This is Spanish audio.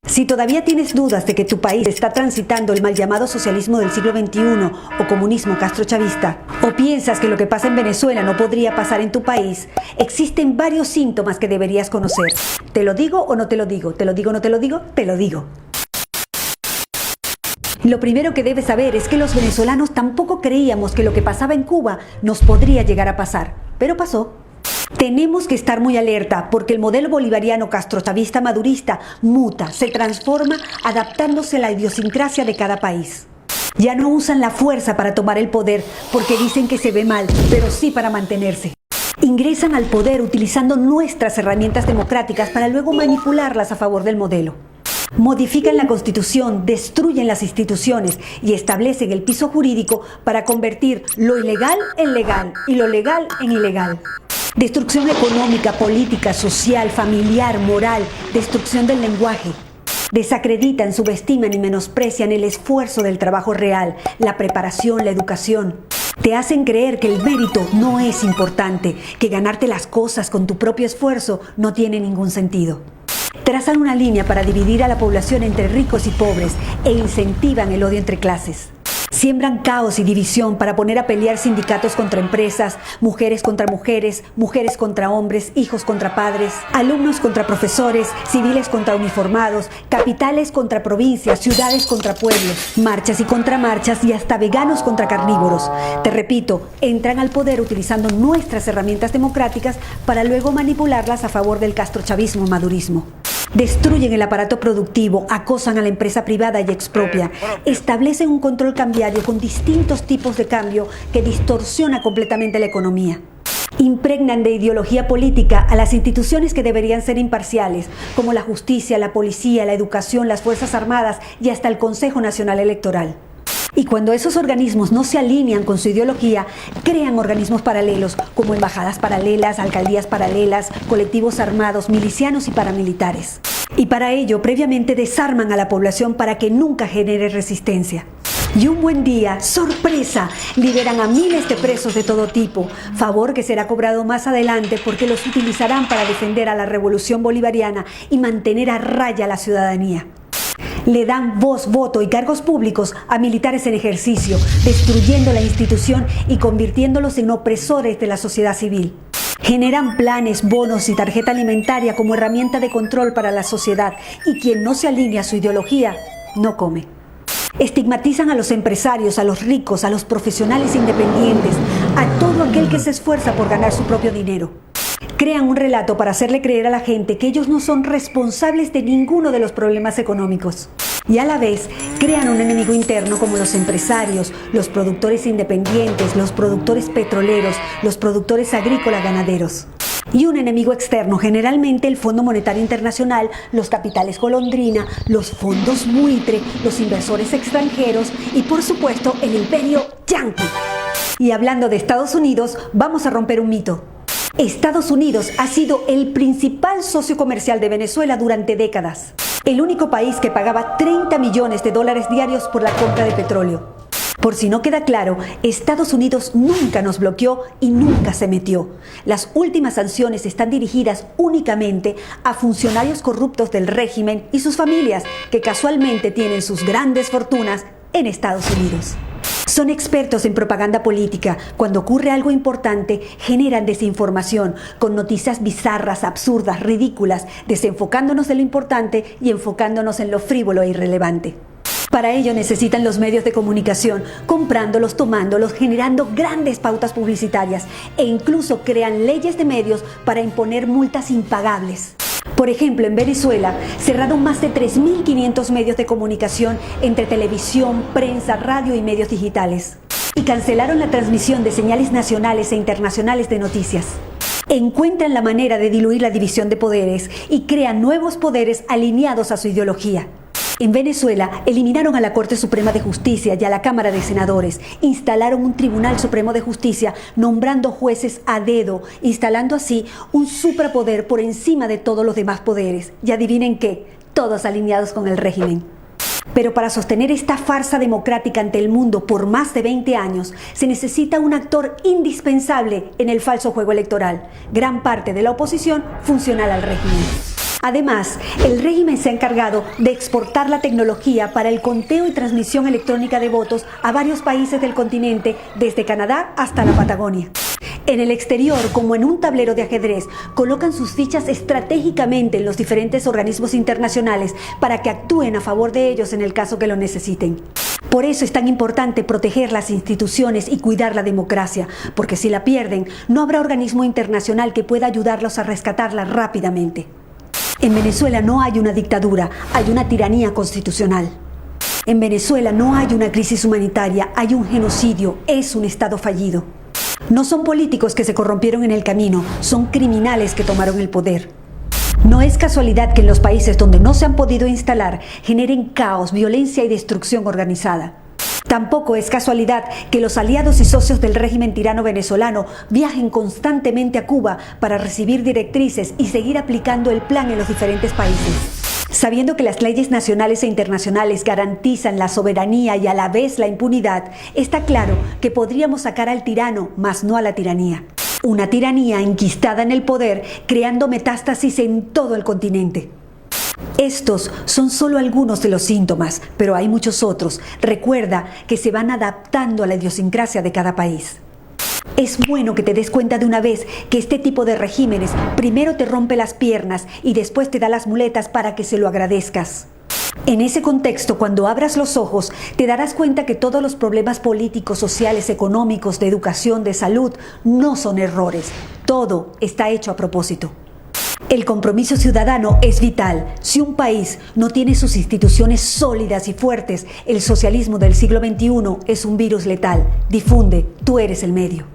Si todavía tienes dudas de que tu país está transitando el mal llamado socialismo del siglo XXI o comunismo castrochavista, o piensas que lo que pasa en Venezuela no podría pasar en tu país, existen varios síntomas que deberías conocer. ¿Te lo digo o no te lo digo? ¿Te lo digo o no te lo digo? Te lo digo. Lo primero que debes saber es que los venezolanos tampoco creíamos que lo que pasaba en Cuba nos podría llegar a pasar, pero pasó. Tenemos que estar muy alerta porque el modelo bolivariano castrochavista madurista muta, se transforma adaptándose a la idiosincrasia de cada país. Ya no usan la fuerza para tomar el poder porque dicen que se ve mal, pero sí para mantenerse. Ingresan al poder utilizando nuestras herramientas democráticas para luego manipularlas a favor del modelo. Modifican la Constitución, destruyen las instituciones y establecen el piso jurídico para convertir lo ilegal en legal y lo legal en ilegal. Destrucción económica, política, social, familiar, moral, destrucción del lenguaje. Desacreditan, subestiman y menosprecian el esfuerzo del trabajo real, la preparación, la educación. Te hacen creer que el mérito no es importante, que ganarte las cosas con tu propio esfuerzo no tiene ningún sentido. Trazan una línea para dividir a la población entre ricos y pobres e incentivan el odio entre clases. Siembran caos y división para poner a pelear sindicatos contra empresas, mujeres contra mujeres, mujeres contra hombres, hijos contra padres, alumnos contra profesores, civiles contra uniformados, capitales contra provincias, ciudades contra pueblos, marchas y contramarchas y hasta veganos contra carnívoros. Te repito, entran al poder utilizando nuestras herramientas democráticas para luego manipularlas a favor del castrochavismo madurismo. Destruyen el aparato productivo, acosan a la empresa privada y expropian. Establecen un control cambiario con distintos tipos de cambio que distorsiona completamente la economía. Impregnan de ideología política a las instituciones que deberían ser imparciales, como la justicia, la policía, la educación, las Fuerzas Armadas y hasta el Consejo Nacional Electoral. Y cuando esos organismos no se alinean con su ideología, crean organismos paralelos como embajadas paralelas, alcaldías paralelas, colectivos armados, milicianos y paramilitares. Y para ello, previamente desarman a la población para que nunca genere resistencia. Y un buen día, ¡sorpresa!, liberan a miles de presos de todo tipo, favor que será cobrado más adelante porque los utilizarán para defender a la revolución bolivariana y mantener a raya a la ciudadanía. Le dan voz, voto y cargos públicos a militares en ejercicio, destruyendo la institución y convirtiéndolos en opresores de la sociedad civil. Generan planes, bonos y tarjeta alimentaria como herramienta de control para la sociedad y quien no se alinea a su ideología, no come. Estigmatizan a los empresarios, a los ricos, a los profesionales independientes, a todo aquel que se esfuerza por ganar su propio dinero. Crean un relato para hacerle creer a la gente que ellos no son responsables de ninguno de los problemas económicos. Y a la vez, crean un enemigo interno como los empresarios, los productores independientes, los productores petroleros, los productores agrícolas ganaderos. Y un enemigo externo, generalmente el Fondo Monetario Internacional, los capitales golondrina, los fondos buitre, los inversores extranjeros y por supuesto el imperio yanqui. Y hablando de Estados Unidos, vamos a romper un mito. Estados Unidos ha sido el principal socio comercial de Venezuela durante décadas. El único país que pagaba $30 millones diarios por la compra de petróleo. Por si no queda claro, Estados Unidos nunca nos bloqueó y nunca se metió. Las últimas sanciones están dirigidas únicamente a funcionarios corruptos del régimen y sus familias, que casualmente tienen sus grandes fortunas en Estados Unidos. Son expertos en propaganda política. Cuando ocurre algo importante, generan desinformación con noticias bizarras, absurdas, ridículas, desenfocándonos de lo importante y enfocándonos en lo frívolo e irrelevante. Para ello necesitan los medios de comunicación, comprándolos, tomándolos, generando grandes pautas publicitarias e incluso crean leyes de medios para imponer multas impagables. Por ejemplo, en Venezuela cerraron más de 3.500 medios de comunicación entre televisión, prensa, radio y medios digitales. Y cancelaron la transmisión de señales nacionales e internacionales de noticias. Encuentran la manera de diluir la división de poderes y crean nuevos poderes alineados a su ideología. En Venezuela eliminaron a la Corte Suprema de Justicia y a la Cámara de Senadores, instalaron un Tribunal Supremo de Justicia nombrando jueces a dedo, instalando así un suprapoder por encima de todos los demás poderes. Y adivinen qué, todos alineados con el régimen. Pero para sostener esta farsa democrática ante el mundo por más de 20 años, se necesita un actor indispensable en el falso juego electoral, gran parte de la oposición funcional al régimen. Además, el régimen se ha encargado de exportar la tecnología para el conteo y transmisión electrónica de votos a varios países del continente, desde Canadá hasta la Patagonia. En el exterior, como en un tablero de ajedrez, colocan sus fichas estratégicamente en los diferentes organismos internacionales para que actúen a favor de ellos en el caso que lo necesiten. Por eso es tan importante proteger las instituciones y cuidar la democracia, porque si la pierden, no habrá organismo internacional que pueda ayudarlos a rescatarla rápidamente. En Venezuela no hay una dictadura, hay una tiranía constitucional. En Venezuela no hay una crisis humanitaria, hay un genocidio, es un Estado fallido. No son políticos que se corrompieron en el camino, son criminales que tomaron el poder. No es casualidad que en los países donde no se han podido instalar generen caos, violencia y destrucción organizada. Tampoco es casualidad que los aliados y socios del régimen tirano venezolano viajen constantemente a Cuba para recibir directrices y seguir aplicando el plan en los diferentes países. Sabiendo que las leyes nacionales e internacionales garantizan la soberanía y a la vez la impunidad, está claro que podríamos sacar al tirano, mas no a la tiranía. Una tiranía enquistada en el poder, creando metástasis en todo el continente. Estos son solo algunos de los síntomas, pero hay muchos otros. Recuerda que se van adaptando a la idiosincrasia de cada país. Es bueno que te des cuenta de una vez que este tipo de regímenes primero te rompe las piernas y después te da las muletas para que se lo agradezcas. En ese contexto, cuando abras los ojos, te darás cuenta que todos los problemas políticos, sociales, económicos, de educación, de salud, no son errores. Todo está hecho a propósito. El compromiso ciudadano es vital. Si un país no tiene sus instituciones sólidas y fuertes, el socialismo del siglo XXI es un virus letal. Difunde, tú eres el medio.